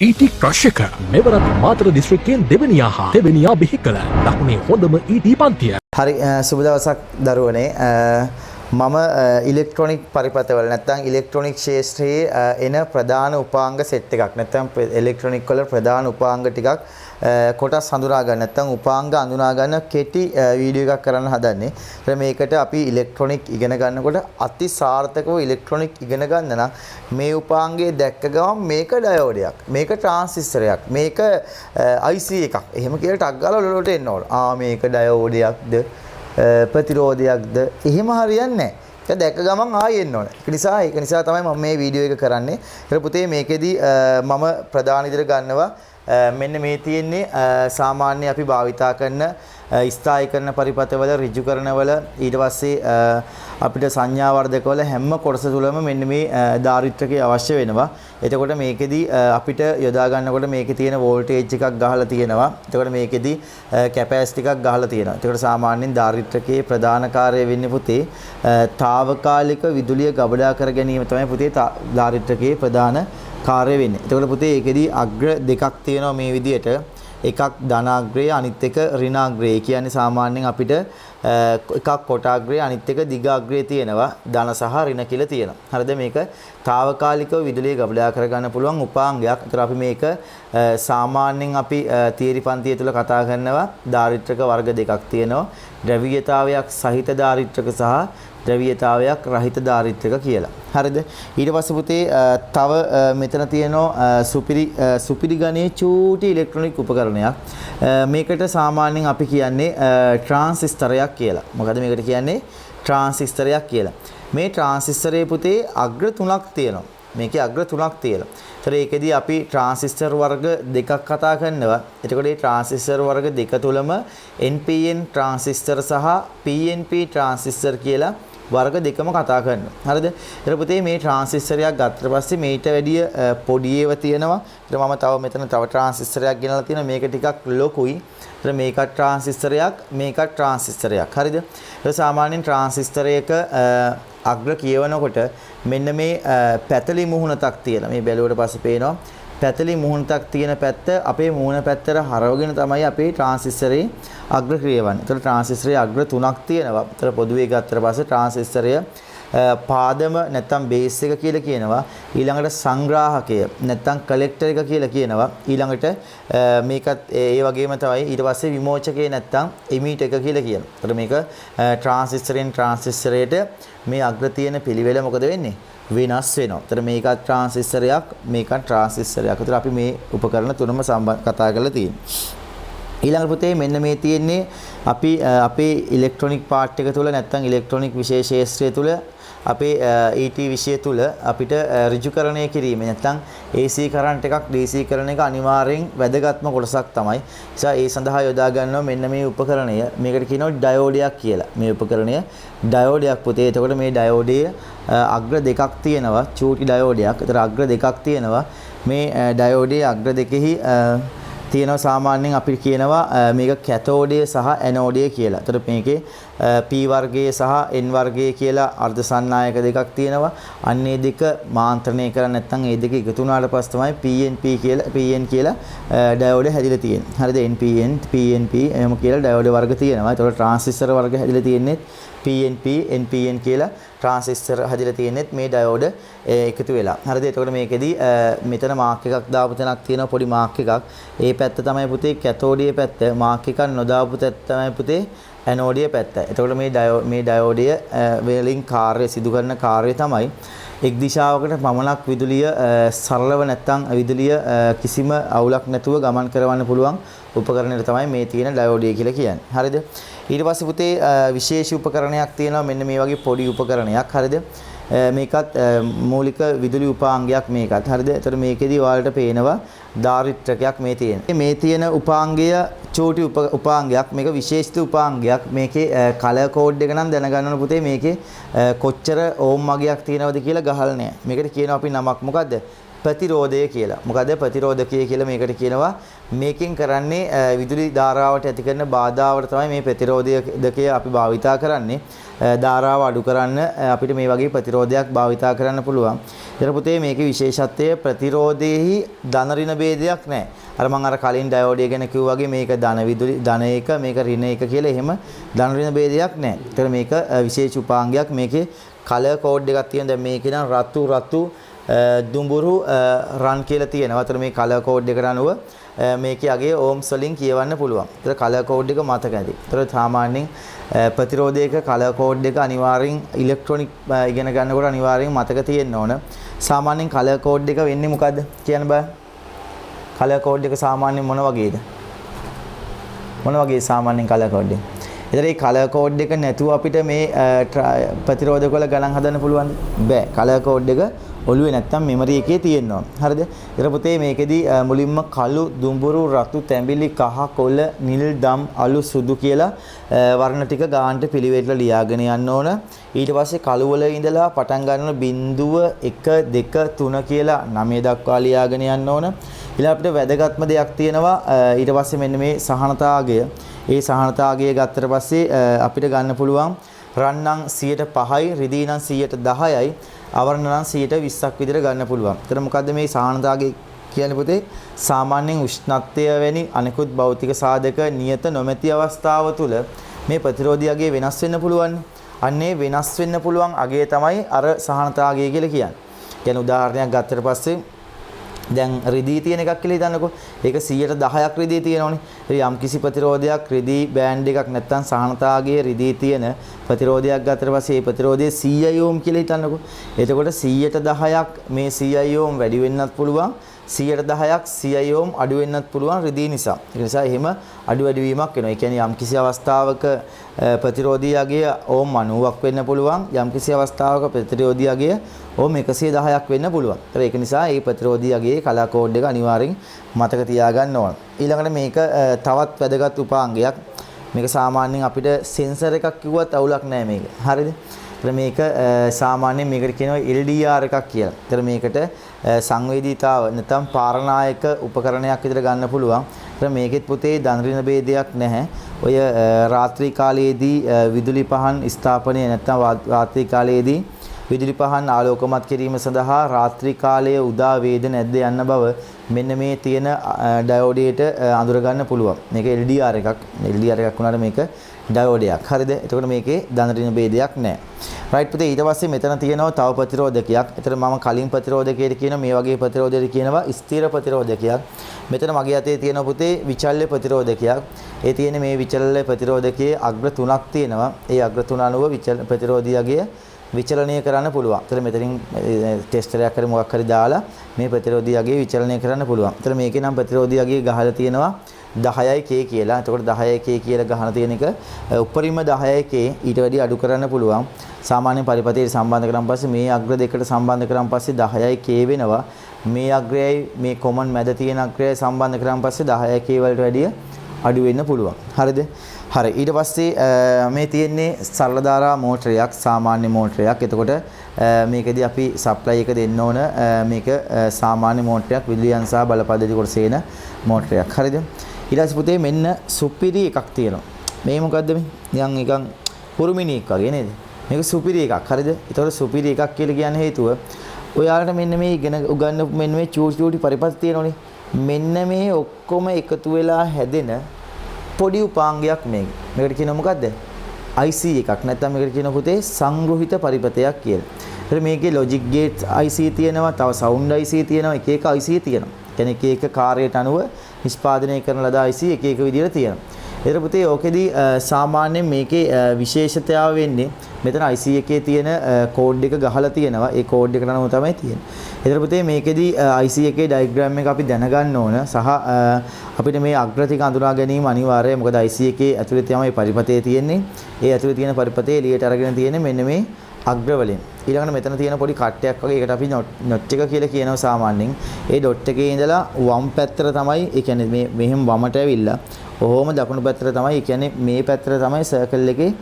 ET crush එක මෙවරත් මාතර දිස්ත්‍රික්කයෙන් දෙවෙනියා හා දෙවෙනියා බිහි කළ දකුණේ හොඳම ET පන්තිය. හරි සුබ දවසක් දරුවනේ. මම ඉලෙක්ට්‍රොනික පරිපථවල නැත්නම් ඉලෙක්ට්‍රොනික ක්ෂේත්‍රයේ එන ප්‍රධාන උපාංග සෙට් එකක් නැත්නම් ඉලෙක්ට්‍රොනික වල ප්‍රධාන උපාංග ටිකක් කොටස් හඳුනා ගන්න නැත්නම් උපාංග හඳුනා ගන්න කෙටි වීඩියෝ එකක් කරන්න හදන්නේ. ඒත් මේකට අපි ඉලෙක්ට්‍රොනික ඉගෙන ගන්නකොට අති සාර්ථකව ඉලෙක්ට්‍රොනික ඉගෙන ගන්න නම් මේ උපාංගයේ දැක්ක ගමන් මේක ඩයෝඩයක්, මේක ට්‍රාන්සිස්ටරයක්, මේක IC එකක්. එහෙම කියලා ටක් ගාලා ඔලුවට එන්න ඕන. මේක ඩයෝඩයක්ද ප්‍රතිරෝධයක්ද එහෙම හරියන්නේ නැහැ. ඒක දැක්ක ගමන් ආයෙ එන්න ඕනේ. ඒක නිසා තමයි මම මේ වීඩියෝ එක කරන්නේ. ඒක පුතේ මේකෙදි මම ප්‍රධාන විදිහට ගන්නවා මෙන්න මේ තියෙන්නේ සාමාන්‍ය අපි භාවිතා කරන ස්ථායීකරණ පරිපථවල ඍජුකරණවල ඊට පස්සේ අපිට සංඥා වර්ධකවල හැම කොටස තුලම මෙන්න මේ ධාරිත්‍රකය අවශ්‍ය වෙනවා. එතකොට මේකෙදි අපිට යොදා ගන්නකොට මේකේ තියෙන වෝල්ටේජ් එකක් ගහලා තියෙනවා. එතකොට මේකෙදි කැපැසිටි එකක් ගහලා තියෙනවා. එතකොට සාමාන්‍යයෙන් ධාරිත්‍රකයේ ප්‍රධාන කාර්යය වෙන්නේ පුතේ తాවකාලික විදුලිය ගබඩා කර ගැනීම තමයි පුතේ ධාරිත්‍රකයේ ප්‍රධාන කාර්ය වෙන්නේ. එතකොට පුතේ ඒකෙදි අග්‍ර දෙකක් තියෙනවා මේ විදිහට. එකක් ධනාග්‍රය අනිත් එක ඍණාග්‍රය. කියන්නේ සාමාන්‍යයෙන් අපිට එකක් කොටාග්‍රය අනිත් එක දිගාග්‍රය තියෙනවා. ධන සහ ඍණ කියලා තියෙනවා. හරිද? මේක తాවකාලිකව විදුලිය ගබඩා කරගන්න පුළුවන් උපාංගයක්. ඒතර අපි මේක සාමාන්‍යයෙන් අපි තියරි පන්තිය තුල කතා කරනවා ධාරිත්‍රක වර්ග දෙකක් තියෙනවා. ද්‍රව්‍යතාවයක් සහිත ධාරිත්‍රක සහ ද්‍රව්‍යතාවයක් රහිත ධාරිත්‍රක කියලා. හරිද? ඊට පස්සේ පුතේ තව මෙතන තියෙනවා සුපිරි ගණයේ චූටි ඉලෙක්ට්‍රොනික උපකරණයක්. මේකට සාමාන්‍යයෙන් අපි කියන්නේ ට්‍රාන්සිස්ටරයක් කියලා. මොකද මේකට කියන්නේ ට්‍රාන්සිස්ටරයක් කියලා. මේ ට්‍රාන්සිස්ටරයේ පුතේ අග්‍ර තුනක් තියෙනවා. මේකේ අග්‍ර තුනක් තියෙනවා. ඒතර ඒකෙදී අපි ට්‍රාන්සිස්ටර් වර්ග දෙකක් කතා කරනවා. එතකොට මේ ට්‍රාන්සිස්ටර් වර්ග දෙක තුලම NPN ට්‍රාන්සිස්ටර් සහ PNP ට්‍රාන්සිස්ටර් කියලා වර්ග දෙකම කතා කරනවා. හරිද? ඊට පුතේ මේ ට්‍රාන්සිස්ටරයක් ගත්තට පස්සේ මේට වැඩිය පොඩි ඒවා තියෙනවා. ඊට මම තව මෙතන තව ට්‍රාන්සිස්ටරයක් ගෙනලා තියෙනවා. මේක ටිකක් ලොකුයි. ඊට මේකත් ට්‍රාන්සිස්ටරයක්, මේකත් ට්‍රාන්සිස්ටරයක්. හරිද? ඒක සාමාන්‍යයෙන් ට්‍රාන්සිස්ටරයක අග්‍ර කියවනකොට මෙන්න මේ පැතලි මුහුණක් තියෙනවා. මේ බැලුවට පස්සේ පේනවා පැතලි මුහුණක් තියෙන පැත්ත අපේ මුහුණ පැත්තට හරවගෙන තමයි අපේ ට්‍රාන්සිස්ටරේ අග්‍ර කියවන්නේ. ඒතර ට්‍රාන්සිස්ටරේ අග්‍ර තුනක් තියෙනවා. ඒතර පොදුවේ ගත්තට පස්සේ ට්‍රාන්සිස්ටරය පාදම නැත්තම් බේස් එක කියලා කියනවා. ඊළඟට සංග්‍රාහකය නැත්තම් කලෙක්ටර් එක කියලා කියනවා. ඊළඟට මේකත් ඒ වගේම තමයි ඊට පස්සේ විමෝචකය නැත්තම් එමීටර් එක කියලා කියනවා. ඒතර මේක ට්‍රාන්සිස්ටරෙන් ට්‍රාන්සිස්ටරයට මේ අග්‍ර තියෙන පිළිවෙල මොකද වෙන්නේ? වෙනස් වෙනවා. ඒතර මේකත් ට්‍රාන්සිස්ටරයක්, මේකත් ට්‍රාන්සිස්ටරයක්. ඒතර අපි මේ උපකරණ තුනම කතා කරලා තියෙනවා. ඊළඟ පුතේ මෙන්න මේ තියෙන්නේ අපි අපේ ඉලෙක්ට්‍රොනික පාර්ට් එක තුල නැත්නම් ඉලෙක්ට්‍රොනික විශේෂ ක්ෂේත්‍රය තුල අපේ ET විෂය තුල අපිට ඍජුකරණය කිරීම නැත්නම් AC කරන්ට් එකක් DC කරන එක අනිවාර්යෙන් වැදගත්ම කොටසක් තමයි. ඒ සඳහා යොදා ගන්නවා මෙන්න මේ උපකරණය. මේකට කියනවා ඩයෝඩයක් කියලා. මේ උපකරණය ඩයෝඩයක් පුතේ. එතකොට මේ ඩයෝඩයේ අග්‍ර දෙකක් තියෙනවා. චූටි ඩයෝඩයක්. ඒතර අග්‍ර දෙකක් තියෙනවා. මේ ඩයෝඩයේ අග්‍ර දෙකෙහි තියෙනවා සාමාන්‍යයෙන් අපි කියනවා මේක කැතෝඩය සහ ඇනෝඩය කියලා. ඒතර මේකේ P වර්ගයේ සහ N වර්ගයේ කියලා අර්ධ සන්නායක දෙකක් තියෙනවා. අන්නේ දෙක මාන්ත්‍රණය කරන්නේ නැත්නම් ඒ දෙක එකතු වුණාට පස්සේ තමයි PN කියලා ඩයෝඩ් හැදිලා තියෙන්නේ. හරිද? NPN, PNP එහෙම කියලා ඩයෝඩ් වර්ග තියෙනවා. ඒතකොට ට්‍රාන්සිස්ටර් වර්ග හැදිලා තියෙන්නේ PNP, NPN කියලා ට්‍රාන්සිස්ටර් හැදිලා තියෙන්නේ මේ ඩයෝඩ් එකතු වෙලා. හරිද? එතකොට මේකෙදි මෙතන මාක් එකක් දාපු තැනක් තියෙනවා පොඩි මාක් එකක්. ඒ පැත්ත තමයි පුතේ කැතෝඩියේ පැත්ත. මාක් එකක් නොදාපු පැත්ත තමයි පුතේ ඇනෝඩිය පැත්ත. එතකොට මේ ඩයෝඩය වලින් කාර්ය සිදු කරන කාර්යය තමයි එක් දිශාවකට පමණක් විදුලිය සරලව නැත්නම් විදුලිය කිසිම අවුලක් නැතුව ගමන් කරවන්න පුළුවන් උපකරණයක් තමයි මේ තියෙන ඩයෝඩය කියලා කියන්නේ. හරිද? ඊට පස්සේ පුතේ විශේෂ උපකරණයක් තියෙනවා මෙන්න මේ වගේ පොඩි උපකරණයක්. හරිද? මේකත් මූලික විදුලි උපාංගයක් මේකත්. හරිද? ඒතර මේකෙදි ඔයාලට පේනවා ධාරිත්‍රකයක් මේ තියෙන. මේ තියෙන උපාංගය චූටි උපාංගයක්. මේක විශේෂිත උපාංගයක්. මේකේ කලර් කෝඩ් එක නම් දැනගන්න ඕන පුතේ. මේකේ කොච්චර ඕම් වගයක් තියෙනවද කියලා ගහලා නැහැ. මේකට කියනවා අපි නමක් මොකද්ද? ප්‍රතිරෝධය කියලා. මොකද ප්‍රතිරෝධකය කියලා මේකට කියනවා. මේකෙන් කරන්නේ විදුලි ධාරාවට ඇති කරන බාධාවට තමයි මේ ප්‍රතිරෝධකය අපි භාවිතා කරන්නේ. ධාරාව අඩු කරන්න අපිට මේ වගේ ප්‍රතිරෝධයක් භාවිතා කරන්න පුළුවන්. ඊට පුතේ මේකේ විශේෂත්වය ප්‍රතිරෝධයේහි ධන ඍණ ભેදයක් නැහැ. අර මම අර කලින් ඩයෝඩය ගැන කිව්වා වගේ මේක ධන විදුලි ධන එක මේක ඍණ එක කියලා එහෙම ධන ඍණ ભેදයක් නැහැ. ඒතර මේක විශේෂ උපාංගයක්. මේකේ කලර් කෝඩ් එකක් තියෙන. දැන් මේකේ නම් රතු දුඹුරු රන් කියලා තියෙනවා. ඒතර මේ කලර් කෝඩ් එකට අනුව මේකේ අගේ ඕම්ස් වලින් කියවන්න පුළුවන්. ඒතර කලර් කෝඩ් එක මතක ඇති. ඒතර සාමාන්‍යයෙන් ප්‍රතිරෝධයක කලර් කෝඩ් එක අනිවාර්යෙන් ඉලෙක්ට්‍රොනික ඉගෙන ගන්නකොට අනිවාර්යෙන් මතක තියෙන්න ඕන. සාමාන්‍යයෙන් කලර් කෝඩ් එක වෙන්නේ මොකද්ද කියන්න බෑ. කලර් කෝඩ් එක සාමාන්‍යයෙන් මොන වගේද? මොන වගේ සාමාන්‍යයෙන් කලර් කෝඩ් එක? ඒතර මේ කලර් කෝඩ් එක නැතුව අපිට මේ ප්‍රතිරෝධක වල ගණන් හදන්න පුළුවන්ද? බෑ. කලර් කෝඩ් එක ඔළුවේ නැත්තම් මෙමරි එකේ තියෙනවා. හරිද? ඊට පුතේ මේකෙදි මුලින්ම කළු, දුඹුරු, රතු, තැඹිලි, කහ, කොළ, නිල්, දම්, අලු, සුදු කියලා වර්ණ ටික ගානට පිළිවෙලට ලියාගෙන යන්න ඕන. ඊට පස්සේ කළු වල ඉඳලා පටන් ගන්න බිඳුව 1 2 3 කියලා 9 දක්වා ලියාගෙන යන්න ඕන. ඊළඟ අපිට වැදගත්ම දෙයක් තියෙනවා. ඊට පස්සේ මෙන්න මේ සහනතාවය. ඒ සහනතාවය ගත්තට පස්සේ අපිට ගන්න පුළුවන් රන් නම් 105යි, රිදී නම් 110යි, අවරණ නම් 120ක් විදිහට ගන්න පුළුවන්. එතන මොකද්ද මේ සහනතාවය කියන්නේ පුතේ? සාමාන්‍යයෙන් උෂ්ණත්වය වැනි අනිකුත් භෞතික සාධක නියත නොමැති අවස්ථාව තුළ මේ ප්‍රතිරෝධියගේ වෙනස් වෙන්න පුළුවන්. අන්නේ වෙනස් වෙන්න පුළුවන් අගය තමයි අර සහනතාවය කියලා කියන්නේ. කියන්නේ උදාහරණයක් ගත්තට පස්සේ දැන් රිදී තියෙන එකක් කියලා හිතන්නකෝ. ඒක 110ක් රිදී තියෙනවනේ. ඒ යම් කිසි ප්‍රතිරෝධයක් රිදී බෑන්ඩ් එකක් නැත්තම් සහනතාවගේ රිදී තියෙන ප්‍රතිරෝධයක් ගත්තට පස්සේ ඒ ප්‍රතිරෝධය 100 ඕම් කියලා හිතන්නකෝ. එතකොට 110ක් මේ 100 ඕම් වැඩි වෙන්නත් පුළුවන්. 110ක් 100 ඕම් අඩු වෙන්නත් පුළුවන් රිදී නිසා. ඒ නිසා එහෙම අඩු වැඩි වීමක් වෙනවා. ඒ කියන්නේ යම් කිසි අවස්ථාවක ප්‍රතිරෝධියගේ ඕම් 90ක් වෙන්න පුළුවන්. යම් කිසි අවස්ථාවක ප්‍රතිරෝධියගේ ඕම් 110ක් වෙන්න පුළුවන්. ඒක නිසා මේ ප්‍රතිරෝධියගේ කලර් කෝඩ් එක අනිවාර්යෙන් මතක තියාගන්න ඕන. ඊළඟට මේක තවත් වැදගත් උපාංගයක්. මේක සාමාන්‍යයෙන් අපිට සෙන්සර් එකක් කිව්වත් අවුලක් නැහැ මේක. හරිද? ඒතර මේක සාමාන්‍යයෙන් මේකට කියනවා LDR එකක් කියලා. ඒතර මේකට සංවේදීතාව නැත්නම් පාරණායක උපකරණයක් විතර ගන්න පුළුවන්. ඒතර මේකෙත් පුතේ ධන ඍණ ભેදයක් නැහැ. ඔය රාත්‍රී කාලයේදී විදුලි පහන් ස්ථාපනය නැත්නම් රාත්‍රී කාලයේදී විදුලි පහන් ආලෝකමත් කිරීම සඳහා රාත්‍රී කාලයේ උදා වේද නැද්ද යන්න බව මෙන්න මේ තියෙන ඩයෝඩයට අඳුර ගන්න පුළුවන්. මේක LDR එකක්. LDR එකක් වුණාට මේක ඩයෝඩයක්. හරිද? එතකොට මේකේ ධන ඍණ ભેදයක් නැහැ. රයිට් පුතේ ඊට පස්සේ මෙතන තියෙනවා තව ප්‍රතිරෝධකයක්. එතන මම කලින් ප්‍රතිරෝධකයට කියන මේ වගේ ප්‍රතිරෝධයට කියනවා ස්ථිර ප්‍රතිරෝධකයක්. මෙතන මගේ අතේ තියෙන පුතේ විචල්්‍ය ප්‍රතිරෝධකයක්. ඒ තියෙන මේ විචල්්‍ය ප්‍රතිරෝධකයේ අග්‍ර 3ක් තියෙනවා. ඒ අග්‍ර 3 අනුව ප්‍රතිරෝධියගේ විචලනය කරන්න පුළුවන්. ඒතර මෙතනින් ටෙස්ටර් එකක් හරි මොකක් හරි දාලා මේ ප්‍රතිරෝධියගේ විචලනය කරන්න පුළුවන්. ඒතර මේකේ නම් ප්‍රතිරෝධියගේ ගහලා තියෙනවා 10K කියලා. එතකොට 10K කියලා ගහන තියෙන එක උපරිම 10K ඊට වැඩි අඩු කරන්න පුළුවන්. සාමාන්‍ය පරිපතයට සම්බන්ධ කරන් පස්සේ මේ අග්‍ර දෙකට සම්බන්ධ කරන් පස්සේ 10K වෙනවා. මේ අග්‍රයයි මේ කොමන් මැද තියෙන අග්‍රයයි සම්බන්ධ කරන් පස්සේ 10K වලට වැඩිය අඩු වෙන්න පුළුවන්. හරිද? හරි. ඊට පස්සේ මේ තියෙන්නේ සරල ධාරා මෝටරයක්, සාමාන්‍ය මෝටරයක්. එතකොට මේකෙදී අපි සප්ලයි එක දෙන්න ඕන. මේක සාමාන්‍ය මෝටරයක්, විදුලියන් සහ බලපද්ධති කොටසේන මෝටරයක්. හරිද? ඊට පස්සේ පුතේ මෙන්න සුපිරි එකක් තියෙනවා. මේ මොකද්ද මේ? නිකන් කුරුමිනියක් වගේ නේද? මේක සුපිරි එකක්. හරිද? ඒතකොට සුපිරි එකක් කියලා කියන හේතුව ඔයාලට මෙන්න මේ ඉගෙන උගන්න මෙන්න මේ චූටි පරිපත් තියෙනෝනේ. මෙන්න මේ ඔක්කොම එකතු වෙලා හැදෙන පොඩි උපාංගයක් මේක. මේකට කියනවා මොකද්ද? IC එකක්. නැත්නම් මේකට කියනවා පුතේ සංග්‍රහිත පරිපතයක් කියලා. ඒත් මේකේ logic gate IC තියෙනවා, තව sound IC තියෙනවා, එක එක IC තියෙනවා. කියන්නේ එක එක කාර්යයට අනුව නිෂ්පාදනය කරන ලද IC එක එක විදිහට තියෙනවා. ඒතර පුතේ ඕකෙදී සාමාන්‍යයෙන් මේකේ විශේෂතාවය වෙන්නේ මෙතන IC එකේ තියෙන කෝඩ් එක ගහලා තියෙනවා. ඒ කෝඩ් එකට අනුව තමයි තියෙන්නේ. ඒතර පුතේ මේකෙදී IC එකේ ඩයග්‍රෑම් එක අපි දැනගන්න ඕන සහ අපිට මේ අග්‍රතික අඳුනා ගැනීම අනිවාර්යයි. මොකද IC එකේ ඇතුලේ තමයි පරිපතේ තියෙන්නේ. ඒ ඇතුලේ තියෙන පරිපතේ එළියට අරගෙන තියෙන්නේ මෙන්න මේ අග්‍ර වලින්. ඊළඟට මෙතන තියෙන පොඩි කට්ටයක් වගේ ඒකට අපි නොට් එක කියලා කියනවා සාමාන්‍යයෙන්. ඒ ඩොට් එකේ ඉඳලා වම් පැත්තට තමයි, ඒ කියන්නේ මේ මෙහෙම වමට ඇවිල්ලා ඔහොම දකුණු පැත්තට තමයි, ඒ කියන්නේ මේ පැත්තට තමයි සර්කල් එකේ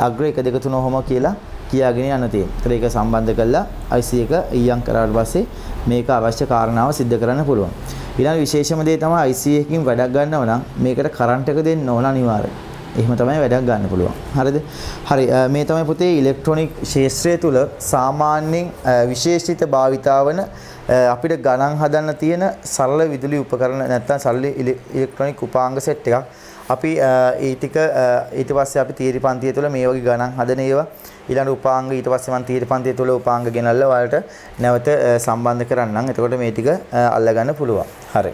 අග්‍ර 1 2 3 ඔහොම කියලා කියාගෙන යන්න තියෙනවා. ඒතර ඒක සම්බන්ධ කරලා IC එක ඊයම් කරාට පස්සේ මේක අවශ්‍ය කාරණාව සිද්ධ කරන්න පුළුවන්. ඊළඟ විශේෂම දේ තමයි IC එකකින් වැඩක් ගන්නව නම් මේකට කරන්ට් එක දෙන්න ඕන අනිවාර්යයෙන්. එහෙම තමයි වැඩක් ගන්න පුළුවන්. හරිද? හරි මේ තමයි පුතේ ඉලෙක්ට්‍රොනික ක්ෂේත්‍රය තුල සාමාන්‍යයෙන් විශේෂිත භාවිතාවන අපිට ගණන් හදන්න තියෙන සරල විදුලි උපකරණ නැත්නම් සරල ඉලෙක්ට්‍රොනික උපාංග සෙට් එකක්. අපි ඊට පස්සේ අපි තීරි පන්තිය තුල මේ වගේ ගණන් හදන ඒවා ඊළඟ උපාංග ඊට පස්සේ මම තීරි පන්තිය තුල උපාංග ගෙනල්ලා ඔයාලට නැවත සම්බන්ධ කරන්නම්. එතකොට මේ ටික අල්ලගන්න පුළුවන්. හරි.